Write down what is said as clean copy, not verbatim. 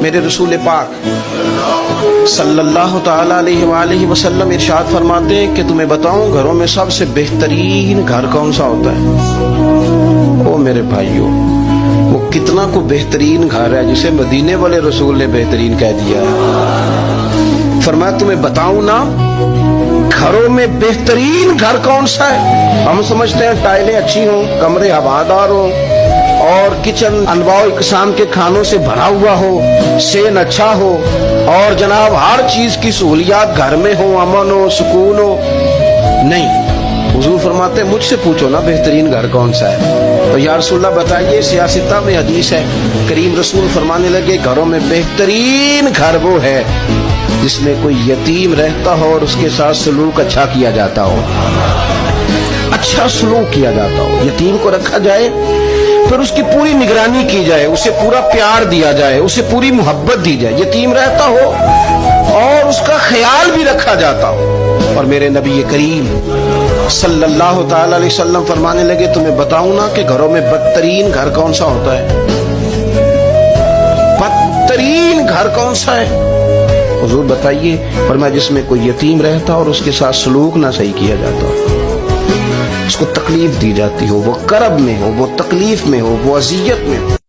میرے رسول پاک صلی اللہ تعالی علیہ وآلہ وسلم ارشاد فرماتے ہیں کہ تمہیں بتاؤں گھروں میں سب سے بہترین گھر کون سا ہوتا ہے؟ او میرے بھائیوں، وہ کتنا کو بہترین گھر ہے جسے مدینے والے رسول نے بہترین کہہ دیا ہے۔ فرمایا تمہیں بتاؤں نا گھروں میں بہترین گھر کون سا ہے؟ ہم سمجھتے ہیں ٹائلیں اچھی ہوں، کمرے ہوادار ہوں اور کچن انواع اقسام کے کھانوں سے بھرا ہوا ہو، سین اچھا ہو اور جناب ہر چیز کی سہولیات گھر میں ہو، امن ہو، سکون ہو۔ نہیں، حضور فرماتے ہیں مجھ سے پوچھو نا بہترین گھر کون سا ہے؟ تو یا رسول اللہ بتائیے، سیاستہ میں حدیث ہے، کریم رسول فرمانے لگے گھروں میں بہترین گھر وہ ہے جس میں کوئی یتیم رہتا ہو اور اس کے ساتھ سلوک اچھا کیا جاتا ہو، اچھا سلوک کیا جاتا ہو، یتیم کو رکھا جائے پھر اس کی پوری نگرانی کی جائے، اسے پورا پیار دیا جائے، اسے پوری محبت دی جائے، یتیم رہتا ہو اور اس کا خیال بھی رکھا جاتا ہو۔ اور میرے نبی کریم صلی اللہ تعالی علیہ وسلم فرمانے لگے تمہیں بتاؤں نا کہ گھروں میں بدترین گھر کون سا ہوتا ہے؟ بدترین گھر کون سا ہے؟ حضور بتائیے، فرمایا جس میں کوئی یتیم رہتا اور اس کے ساتھ سلوک نہ صحیح کیا جاتا، اس کو تکلیف دی جاتی ہو، وہ کرب میں ہو، وہ تکلیف میں ہو، وہ اذیت میں ہو۔